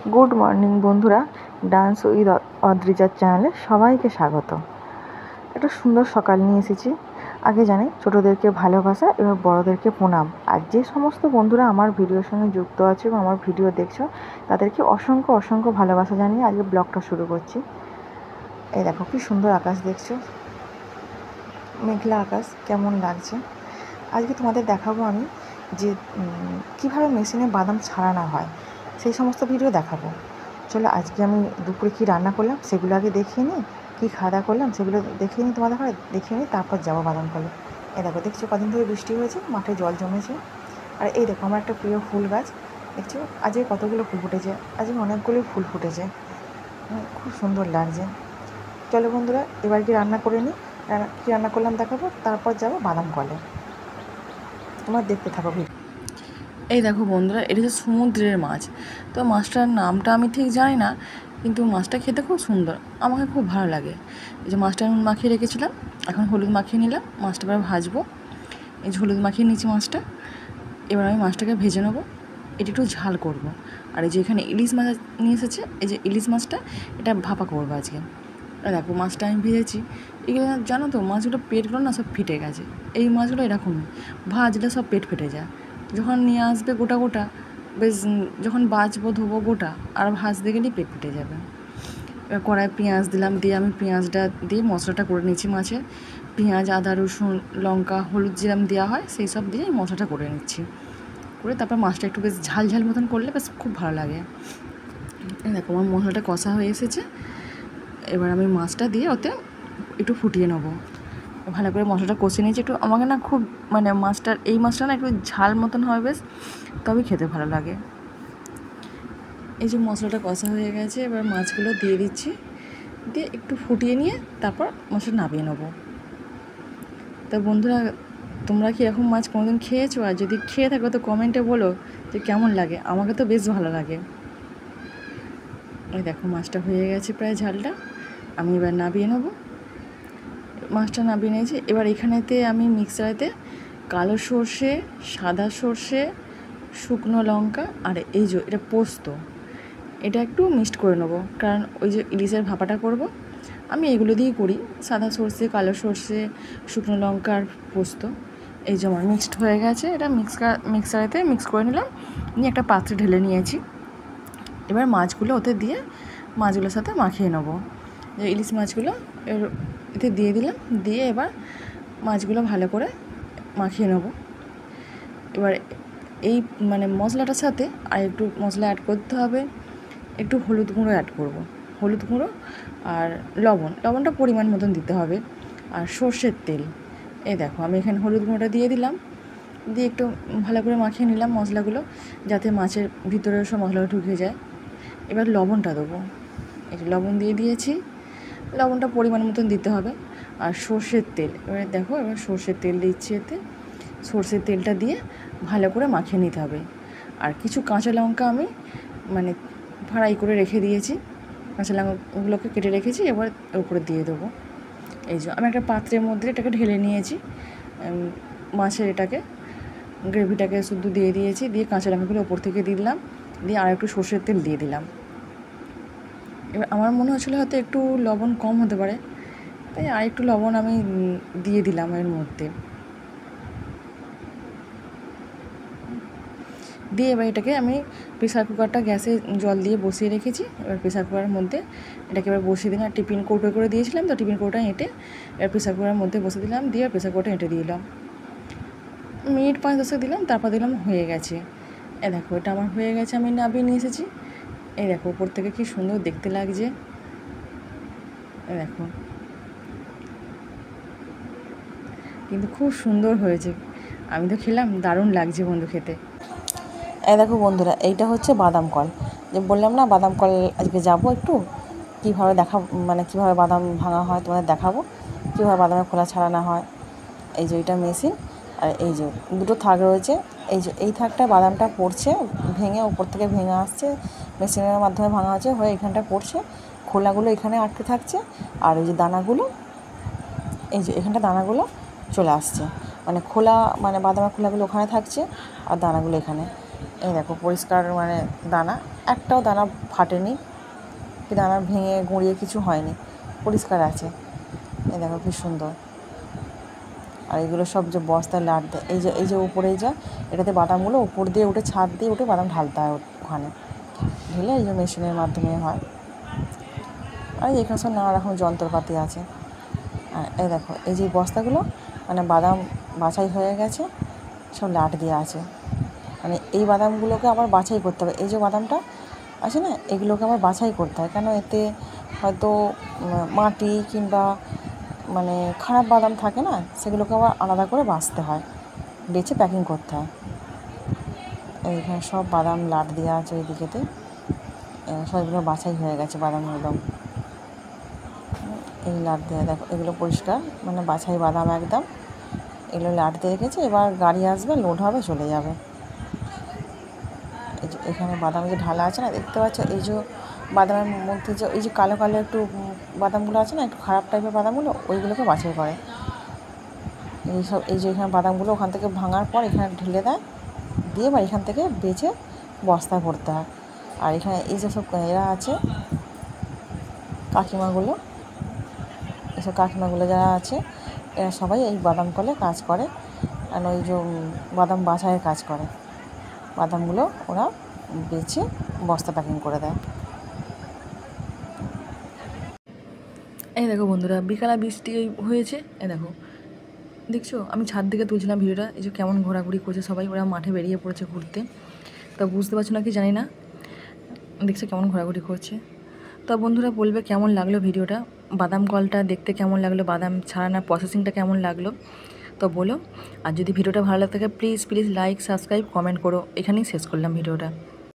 Good morning বন্ধুরা, dance with অদ্রিজার চ্যানেলে সবাইকে স্বাগত। একটা সুন্দর সকাল নিয়ে এসেছি। আগে জানি ছোটোদেরকে ভালোবাসা এবং বড়োদেরকে প্রণাম। আর যে সমস্ত বন্ধুরা আমার ভিডিওর সঙ্গে যুক্ত আছে এবং আমার ভিডিও দেখছো তাদেরকে অসংখ্য অসংখ্য ভালোবাসা জানিয়ে আজকে ব্লগটা শুরু করছি। এই দেখো কি সুন্দর আকাশ দেখছো, মেঘলা আকাশ, কেমন লাগছে। আজকে তোমাদের দেখাবো আমি যে কীভাবে মেশিনে বাদাম ছাড়ানো হয়, সেই সমস্ত ভিডিও দেখাবো। চলো আজকে আমি দুপুরে কী রান্না করলাম সেগুলো আগে দেখিয়ে নিই, কী খাওয়া দাওয়া করলাম সেগুলো দেখিয়ে নিই, তোমাদের ঘরে দেখিয়ে নিই, তারপর যাবো বাদাম কলে। এই দেখো দেখছো কদিন ধরে বৃষ্টি হয়েছে, মাঠে জল জমেছে। আর এই দেখো আমার একটা প্রিয় ফুল গাছ, দেখছো আজকে কতগুলো ফুল ফুটেছে, আজকে অনেকগুলোই ফুল ফুটেছে, খুব সুন্দর লাগছে। চলো বন্ধুরা এবার কি রান্না করে নিই, কী রান্না করলাম দেখাবো, তারপর যাবো বাদাম কলে। তোমার দেখতে থাকো ভিডিও। এই দেখো বন্ধুরা, এটা হচ্ছে সমুদ্রের মাছ। তো মাছটার নামটা আমি ঠিক জানি না, কিন্তু মাছটা খেতে খুব সুন্দর, আমাকে খুব ভালো লাগে। এই যে মাছটা আমি মাখিয়ে রেখেছিলাম, এখন হলুদ মাখিয়ে নিলাম, মাছটা এবার ভাজবো। এই যে হলুদ মাখিয়ে নিচ্ছি মাছটা, এবার আমি মাছটাকে ভেজে নেবো, এটা একটু ঝাল করব। আর এই যে এখানে ইলিশ মাছ নিয়ে এসেছে, এই যে ইলিশ মাছটা এটা ভাপা করবো আজকে। আর দেখো মাছটা আমি ভেজেছি, এগুলো জানো তো মাছগুলো পেটগুলো না সব ফেটে গেছে। এই মাছগুলো এরকমই ভাজলে সব পেট ফেটে যায়। যখন নিয়ে আসবে গোটা গোটা, বেশ যখন বাছবো ধোবো গোটা, আর ভাজতে গেলেই পেট ফেটে যাবে। এবার কড়ায় পেঁয়াজ দিলাম, দিয়ে আমি পেঁয়াজটা দিয়ে মশলাটা করে নিচ্ছি মাছের। পেঁয়াজ, আদা, রসুন, লঙ্কা, হলুদ যেরকম দেওয়া হয় সেই সব দিয়ে মশলাটা করে নিচ্ছি, করে তারপর মাছটা একটু বেশ ঝাল ঝাল মতন করলে বেশ খুব ভালো লাগে। দেখো আমার মশলাটা কষা হয়ে এসেছে, এবার আমি মাছটা দিয়ে ওতে একটু ফুটিয়ে নেবো। ভালো করে মশলাটা কষিয়ে নিয়েছি একটু, আমাকে না খুব মাছটার এই মাছটা না একটু ঝাল মতন হয় বেশ, তবেই খেতে ভালো লাগে। এই যে মশলাটা কষা হয়ে গেছে, এবার মাছগুলো দিয়ে দিচ্ছি, দিয়ে একটু ফুটিয়ে নিয়ে তারপর মাছটা নামিয়ে নেবো। তা বন্ধুরা তোমরা কি এরকম মাছ কোনোদিন খেয়েছো? আর যদি খেয়ে থাকো তো কমেন্টে বলো যে কেমন লাগে, আমাকে তো বেশ ভালো লাগে। এই দেখো মাছটা হয়ে গেছে প্রায় ঝালটা, আমি এবার নামিয়ে নেবো। মাছটা নামিয়ে নিয়েছি, এবার এখানেতে আমি মিক্সারেতে কালো সর্ষে, সাদা সর্ষে, শুকনো লঙ্কা আর এই যে এটা পোস্ত, এটা একটু মিক্সড করে নেবো, কারণ ওই যে ইলিশের ভাপাটা করব আমি এগুলো দিয়েই করি। সাদা সর্ষে, কালো সর্ষে, শুকনো লঙ্কা আর পোস্ত, এই যে আমার মিক্সড হয়ে গেছে। এটা মিক্সারেতে মিক্স করে নিলাম, নিয়ে একটা পাত্রে ঢেলে নিয়েছি। এবার মাছগুলো ওতে দিয়ে মাছগুলোর সাথে মাখিয়ে নেবো। যে ইলিশ মাছগুলো এতে দিয়ে দিলাম, দিয়ে এবার মাছগুলো ভালো করে মাখিয়ে নেবো। এবার এই মশলাটার সাথে আর একটু মশলা অ্যাড করতে হবে, একটু হলুদ গুঁড়ো অ্যাড করব, হলুদ গুঁড়ো আর লবণটা পরিমাণ মতন দিতে হবে, আর সর্ষের তেল। এই দেখো আমি এখানে হলুদ গুঁড়োটা দিয়ে দিলাম, দিয়ে একটু ভালো করে মাখিয়ে নিলাম মশলাগুলো, যাতে মাছের ভিতরে সব মশলাটা ঢুকে যায়। এবার লবণটা দেবো, এই যে লবণ দিয়ে দিয়েছি, লবণটা পরিমাণ মতন দিতে হবে। আর সর্ষের তেল, এবার দেখো এবার সর্ষের তেল দিচ্ছি এতে, সর্ষের তেলটা দিয়ে ভালো করে মাখিয়ে নিতে হবে। আর কিছু কাঁচা লঙ্কা আমি ফ্রাই করে রেখে দিয়েছি, কাঁচা লঙ্কাগুলোকে কেটে রেখেছি, এবার উপরে দিয়ে দেবো। এই যে আমি একটা পাত্রের মধ্যে এটাকে ঢেলে নিয়েছি, মাছের এটাকে গ্রেভিটাকে শুধু দিয়ে দিয়েছি, দিয়ে কাঁচা লঙ্কাগুলো ওপর থেকে দিলাম, দিয়ে আর একটু সর্ষের তেল দিয়ে দিলাম। এবার আমার মনে হচ্ছিলো হয়তো একটু লবণ কম হতে পারে, তাই আর একটু লবণ আমি দিয়ে দিলাম এর মধ্যে। দিয়ে এবার এটাকে আমি প্রেসার কুকারটা গ্যাসে জল দিয়ে বসিয়ে রেখেছি, এবার প্রেসার কুকারের মধ্যে এটাকে এবার বসিয়ে দিলাম। টিফিন কৌটো করে দিয়েছিলাম, তো টিফিন কৌটোটা এঁটে এবার প্রেসার কুকারের মধ্যে বসে দিলাম, দিয়ে প্রেসার কুকারটা এঁটে দিলাম, মিনিট 5-10 দিলাম, তারপর দিলাম হয়ে গেছে। দেখো এটা আমার হয়ে গেছে, আমি নামিয়ে নিয়ে এসেছি। এই দেখো উপর থেকে কি সুন্দর দেখতে লাগছে, দেখো কিন্তু খুব সুন্দর হয়েছে, আমি তো খেলাম, দারুণ লাগছে বন্ধু খেতে। দেখো বন্ধুরা এইটা হচ্ছে বাদাম কল, যে বললাম না বাদাম কল আজকে যাবো একটু, কীভাবে কীভাবে বাদাম ভাঙা হয় তোমাদের দেখাবো, কীভাবে বাদামের খোলা ছাড়ানো হয়। এই যে এটা মেশিন, আর এই যে দুটো থাক রয়েছে, এই যে এই থাকটা বাদামটা পড়ছে ভেঙে, উপর থেকে ভেঙে আসছে, মেশিনের মাধ্যমে ভাঙা হচ্ছে, হয়ে এখানটা পড়ছে, খোলাগুলো এখানে আটকে থাকছে, আর এই যে দানাগুলো, এই যে এখানটা দানাগুলো চলে আসছে, খোলা বাদামের খোলাগুলো ওখানে থাকছে আর দানাগুলো এখানে। এই দেখো পরিষ্কার মানে দানা, একটাও দানা ফাটেনি কি দানা ভেঙে গুঁড়িয়ে কিছু হয়নি, পরিষ্কার আছে। এই দেখো কি সুন্দর। আর এগুলো সব যে বস্তায় লাট দেয়, এই যে উপরে যা এটাতে বাদামগুলো উপর দিয়ে উঠে ছাদ দিয়ে উঠে বাদাম ঢালতে হয় ওখানে, ঢেলে এই যে মেশিনের মাধ্যমে হয়। আর এখানে সব নানা রকম যন্ত্রপাতি আছে। আর এই দেখো এই যে বস্তাগুলো মানে বাদাম বাছাই হয়ে গেছে, সব লাট দেওয়া আছে। মানে এই বাদামগুলোকে আবার বাছাই করতে হবে, এই যে বাদামটা আছে না এগুলোকে আবার বাছাই করতে হয়, কেন এতে হয়তো মাটি কিংবা মানে খারাপ বাদাম থাকে না, সেগুলোকে আবার আলাদা করে বাছতে হয়, বেছে প্যাকিং করতে হয়। এইখানে সব বাদাম লাট দেওয়া আছে ওই দিকেতে, সবগুলো বাছাই হয়ে গেছে বাদামগুলো। এই লাট দেওয়া দেখো, এগুলো পরিষ্কার মানে বাছাই বাদাম একদম, এগুলো লাট দিয়ে রেখেছে। এবার গাড়ি আসবে, লোড হবে, চলে যাবে। এই যে এখানে বাদাম যে ঢালা আছে না দেখতে পাচ্ছ, এই যে বাদামের মধ্যে যে এই যে কালো কালো একটু বাদামগুলো আছে না, একটু খারাপ টাইপের বাদামগুলো, ওইগুলোকে বাছাই করে। এইসব এই যে এখানে বাদামগুলো ওখান থেকে ভাঙার পর এখানে ঢেলে দেয়, দিয়ে এবার এখান থেকে বেছে বস্তায় ভরতে হয়। আর এখানে এই যে সব এরা আছে কাকিমাগুলো, এসব কাকিমাগুলো যারা আছে এরা সবাই এই বাদাম কলে কাজ করে, আর ওই যে বাদাম বাছাইয়ের কাজ করে। বাদামগুলো ওরা বেছে বস্তা প্যাকিং করে দেয়। এই দেখো বন্ধুরা, বিকালে বৃষ্টি হয়েছে, এই দেখো দেখছো, আমি ছাদ থেকে তুলছিলাম ভিডিওটা। এই যে কেমন ঘোরাঘুরি করছে সবাই, ওরা মাঠে বেরিয়ে পড়েছে ঘুরতে। তা বুঝতে পারছো না কি জানি না, দেখছো কেমন ঘোরাঘুরি করছে। তো বন্ধুরা বলবে কেমন লাগলো ভিডিওটা, বাদাম কলটা দেখতে কেমন লাগলো, বাদাম ছাড়ানোর প্রসেসিংটা কেমন লাগলো তো বলো। আর যদি ভিডিওটা ভালো লাগে থাকে প্লিজ লাইক, সাবস্ক্রাইব, কমেন্ট করো। এখানেই শেষ করলাম ভিডিওটা।